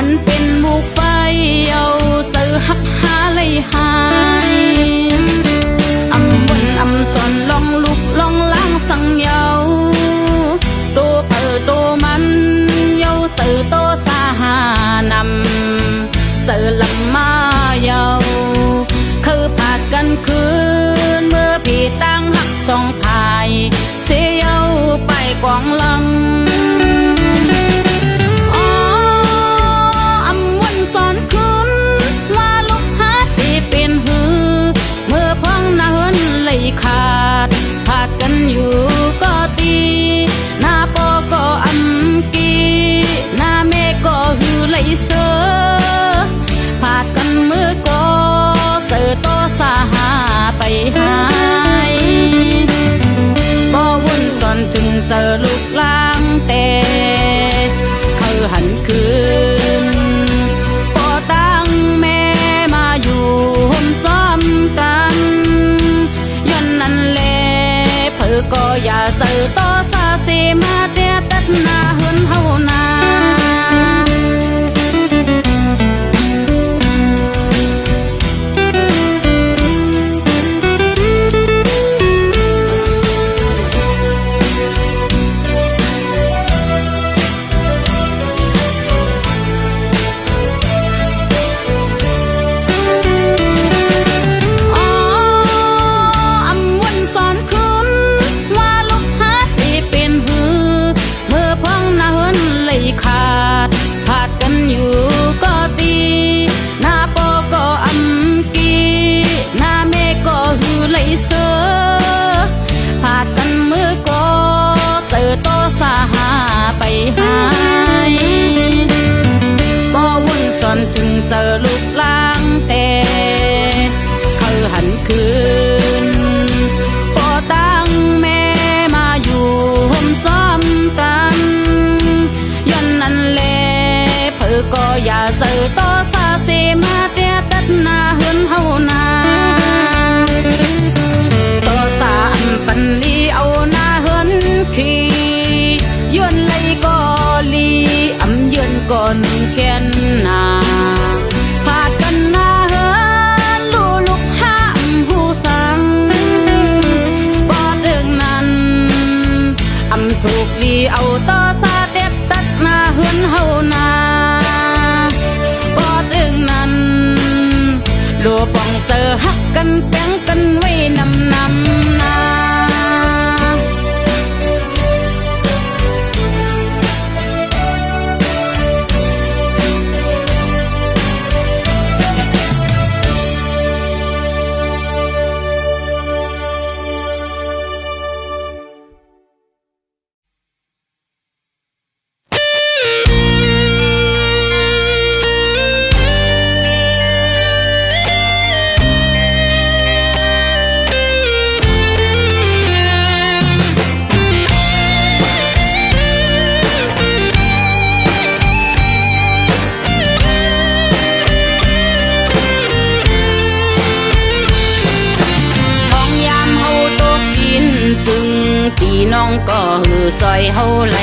อนเป็นบุกไฟเอาเสือหักหาเลยหายอำบนอำสอนลองลุกลองล้างสังเยาตัวเปิดตัวมันเยาเสือโตสาหานำเสือลำมาเยาคือผาดกันคืนเมื่อพี่ตั้งหักสองพายเสียเยาไปกวางลังขาดผาดกันอยู่ก็ตีหน้าปอก็อำกีหน้าแม่ก็หือไหลเสือผาดกันมือก็เสือโตสาหาไปหายก็วุ่นสอนถึงเจอลูกล้างแต่คือหันคืนปอตั้งแม่มาอยู่ห่มซ้อมกันนั่นแหละเพื่อก็อย่าเสือต่อซาเสมาเตียตัดหน้าเฮือนเฮานาขาดผาดกันอยู่ก็ตีหน้าปอก็อำกีหน้าแม่ก็หือไหลเสือผาดกันมือก็เสือโตสาหาไปหายก็วุ่นสอนถึงเจอลูกล้างแต่คือหันคืนปอตั้งแม่มาอยู่ห่มซ้อมกันนั่นแหละเพื่อก็อย่าเสือต่อซาเสมาเตียตัดหน้าเฮือนเฮานาต่อสาอันปันลีเอาหน้าเฮือนขี่ยืนไหลก็ลีอำยืนก่อนแค้นนาผาดกันหน้าเฮือนลูกห้ามผู้สังบ่ถึงนั้นอำถูกลีเอาต่อซาเตียตัดหน้าเฮือนเฮานาบ่ถึงนั้นลัวป้องเจอหักกันแป้งกันไว้นำนาซึ่งพี่น้องก็หือซอยเฮาไหล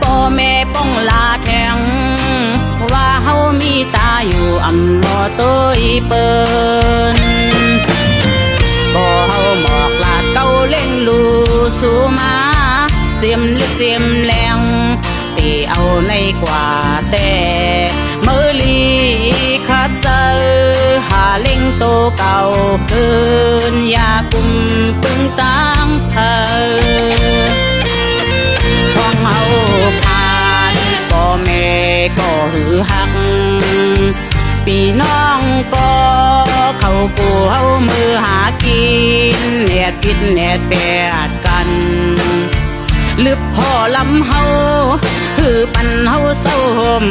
พ่อแม่ป้องลาแทงว่าเฮามีตาอยู่อำมอต้ยเปิ้นก็เฮาหมอกลาดเก้าเล่งลูสู่มาเสียมลึกเสียมแรงตีเอาในกว่าแต่เมื่อลีคัดเซอหาเล่งโตเก่าเกินยากุมปึงตังเธอของเฮาผ่านพ่อแม่ก็หือหักพี่น้องก็เขากูเฮามือหากินแหนดพิษแหนดแปดกันลึบพ่อลำเฮาหือปันเฮาเศร้าห่ม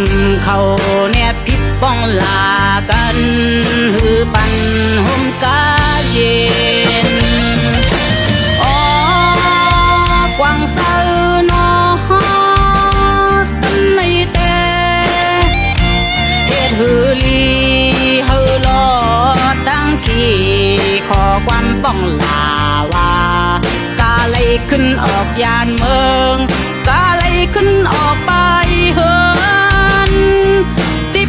เขาแนดพิษป้องลากันหือปันห่มกาเย็นอ๋อกวางเศร้านอกันในแต่เฮ็ดหือลีหือรอตั้งขี้ขอความป้องลาว่ากาเลยขึ้นออกยานเมืองกาเลยขึ้นออกไปเฮินติ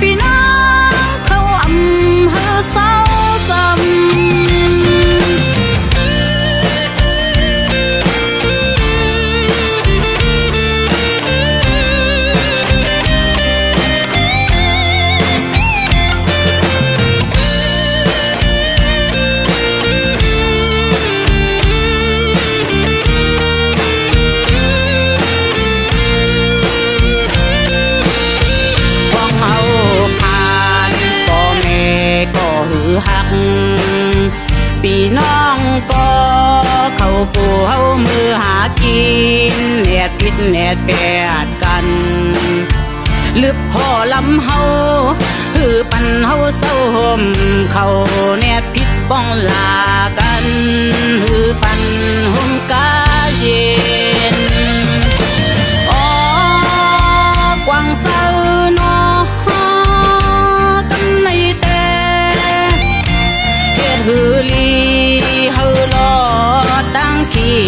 เฮามือหากินแหนดพิษแหนดแปดกันลึกพ่อลำเฮาหือปันเฮาเศร้าห่มเขาแนดพิษป้องลากันหือปันห่มกาเย็นอ๋อกวางเศร้านอกันในแต่เฮ็ดหือลีหือรอตั้งขี้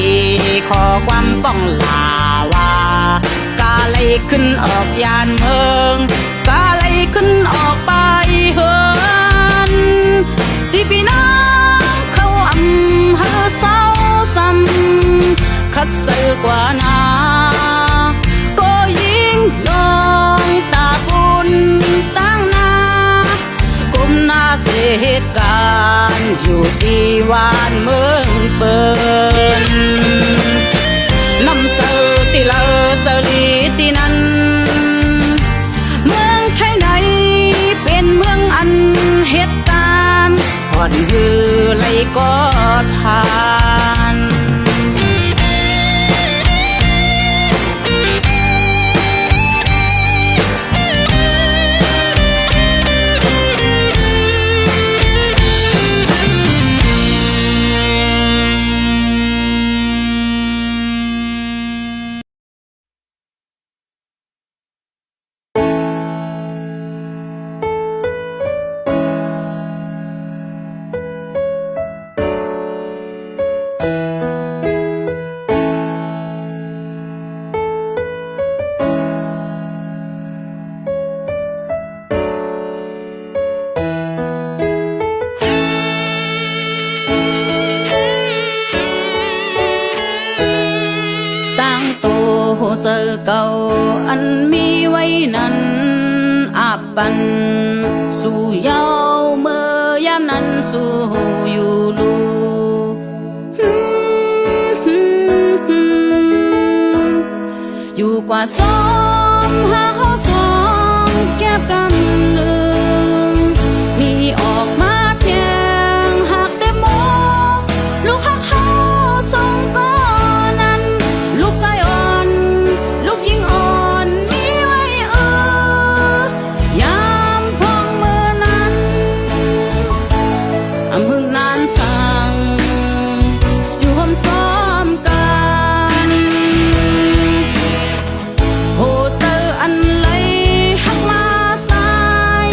ขอความป้องลาวากาไลขึ้นออกยานเมืองกาไลขึ้นออกไปเฮินที่พี่น้องเขาอำเฮอเศร้าซ้ำคัดเสือกว่านาก็ยิงน้องตาบุญตั้งนาก้มหน้าเสียเหตุการณ์อยู่ที่วานเมืองเปินน้ำเสือที่เลอเสรีที่นั้นเมืองไทยไหนเป็นเมืองอันเหตุการณ์ผ่อนหือไหลก็ผ่านเจอเก่าอันมีไว้นั้นอาบปันสู่เยาเมื่อยามนั้นสู่อยู่ลูอยู่กว่าซ้อมหาเขาสองแก็บกำหนึ่งมีออกมาเทียงหากแต่โมลูกหักเขาสองก้อนนั้นลูกชายอ่อนลูกยิงอ่อนมีไว้ยามพองมือนั้นอำหึงนานสั่งอยู่ห่มซ้อมกันโหเซออันไหลหักมาสาย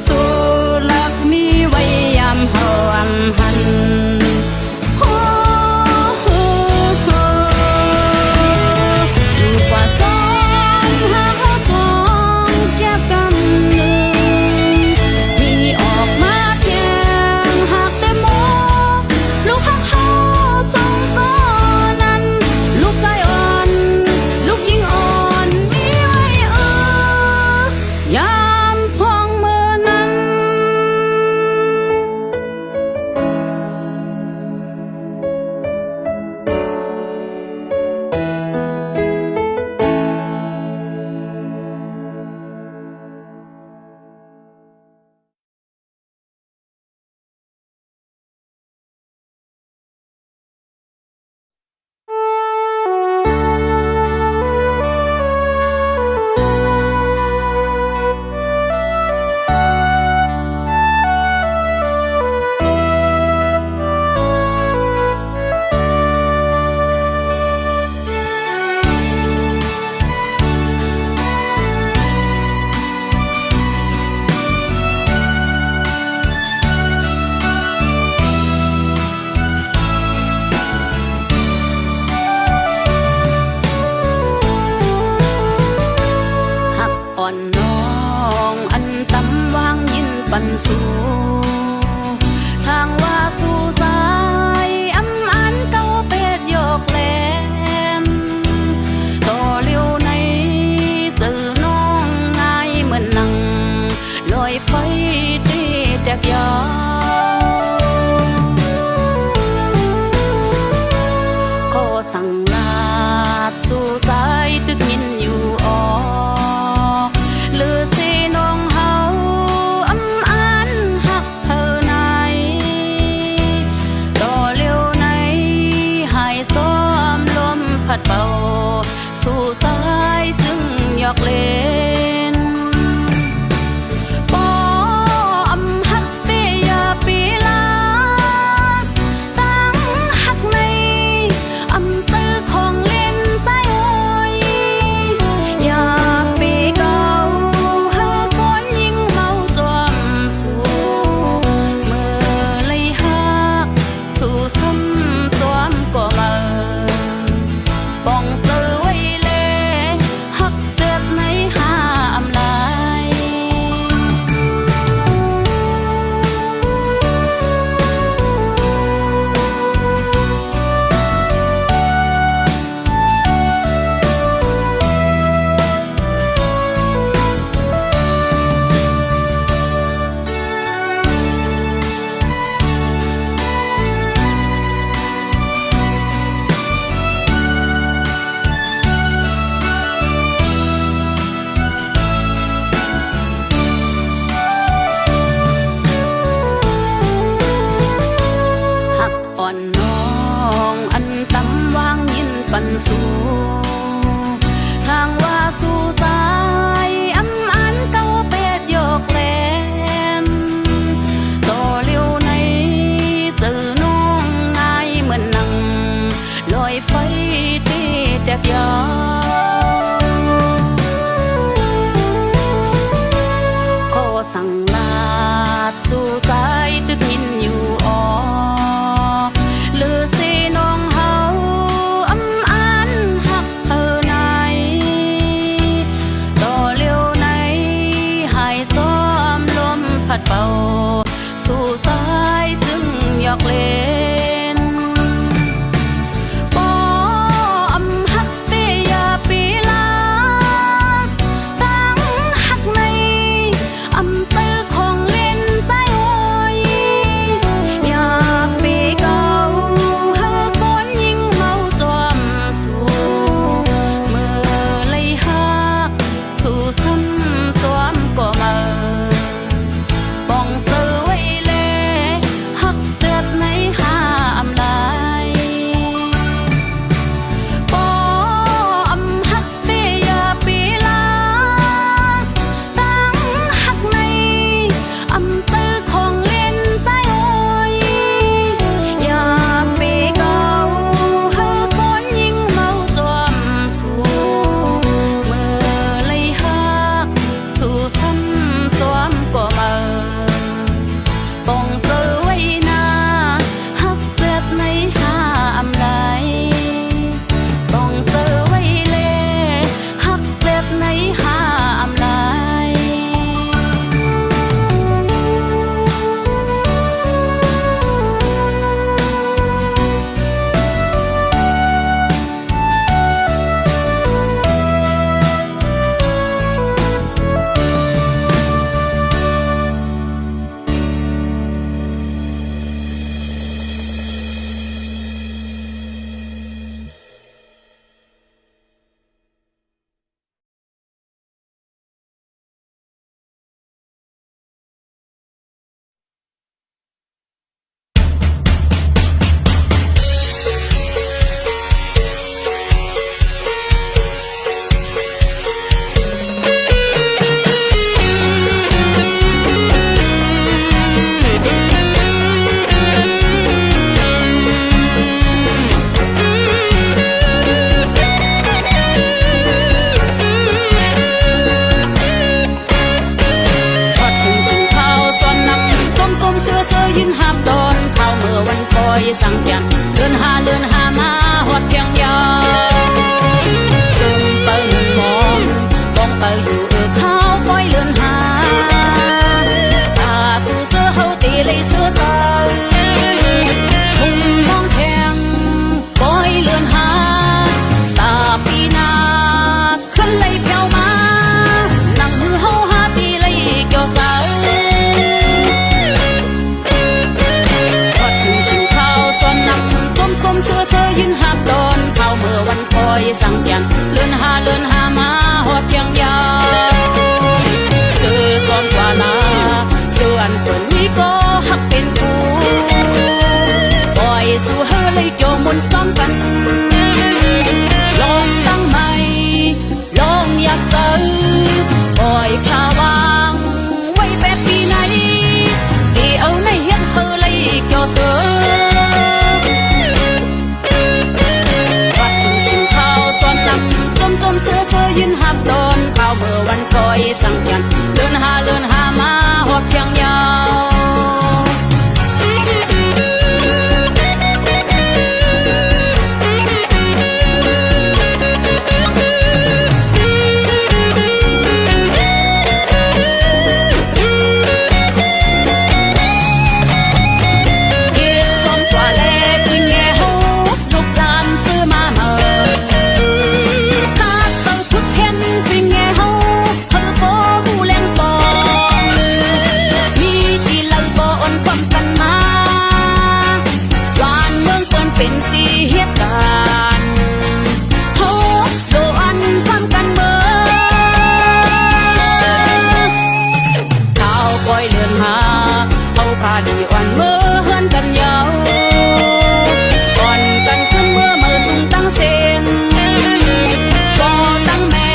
สู้ลักมีไว้ยามเฮาอำหันโอ้โหอยู่กว่าสองหากเฮาสองแก็บกันหนึ่งมีออกมาเพียงหากแต่หมอลูกหักเฮาสองก่อนนั้นลูกชายอ่อนลูกหญิงอ่อนมีไว้ยามพ้องมือนั้น ปันสู่ทางว่าสู่สายอำอันเก่าเป็ดโยกแหลมต่อเลี้ยวในสื่อน้องง่ายเหมือนนังลอยไฟตีแตกยาวขอสั่งลาดสู่สายตึกยินอยู่อ๋อหรือสิน้องเฮาอำอันหักเธอไหนต่อเลี้ยวในให้ซ้อมลมพัดเป่าสู่สายจึงหยอกเล่นปออำหักเตียปีลาตั้งหักในอำซื้อของเล่นใส่โอยอย่าปีเก่าเฮาก้อนยิงเมาจวมสู่เมื่อเลยหักสู่ซ้ำจวมก็มาป้องซื้อไว้แลหักเจ็บในหาอำลายหักอ่อนน้องอันตำวางยินปันสู่ทางว่าสู่สายอำอันเก่าเป็ดโยกแหลมต่อเลี้ยวในสื่อน้องง่ายเหมือนนังลอยไฟตีแตกยาวขอสั่งลาดสู่สายตึกยินอยู่อ๋อหรือสิน้องเฮาอำอันหักเธอไหนต่อเลี้ยวในให้ซ้อมลมพัดเป่าสู่สายจึงหยอกเล่นปออำหักเตีย อยสังยันเลื่อนหามาหอดเทียงยาวซึ่งเปิงมองบองเปิงอยู่เขาปล่อยเลื่อนหาตาสู้เจอเฮาตีเลยเสื้อใสทุ่งมองแทงปล่อยเลื่อนหาตาปีนาขึ้นเลยเพียวมานั่งมือเฮาหาตีเลยเกี่ยวสายเสื้อยืนหักโดนเข้าเมื่อวันคอยสังยันเลื่อนหามาหอดเทียงยาวเสื้อซ้อนกว่านาเสื้ออันเปิดนี้ก็หักเป็นกูปล่อยสู่เฮเลยโจมุนซ้อมกันลองตั้งใหม่ลองอยากเจอปล่อยพาวางไว้แบบปีไหนดีเอาในเฮ็ดเฮเลยเกี่ยวเสื้อเสื้อยืนหักโดนเข้าเมื่อวันคอยสังยันเลื่อนหามาหอดเทียงยาวคิดจนกว่าแลคืนแง่หูลูกหลานซื้อมาเมื่อเป็นตีเหตุการณ์โหโดอันความกันเมื่อข้าวปล่อยเลื่อนหาเอาพาดีอ่อนเมื่อเฮือนกันยาวก่อนกันขึ้นเมื่อสุ่งตั้งเสียงก็ตั้งแม่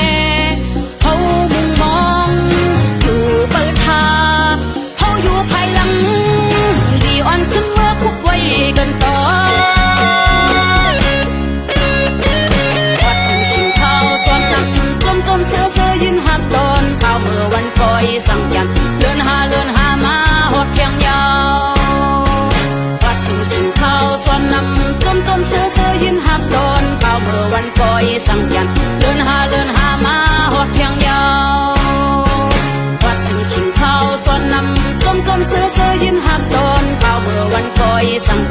เขามุงมองอยู่เปิดทาเขาอยู่ภายหลังดีอ่อนขึ้นเมื่อคุกไว้กันต่อเสื้อยืนหักโดนเข้าเมื่อวันคอยสังยันเลื่อนหามาหอดเทียงยาววัดถึงเข้าซ้อนนำเสื้อยืนหักโดนเข้าเมื่อวันคอยสังยันเลื่อนหามาหอดเทียงยาววัดถึงเข้าซ้อนนำเสื้อยืนหักโดนเข้าเมื่อวันคอยสัง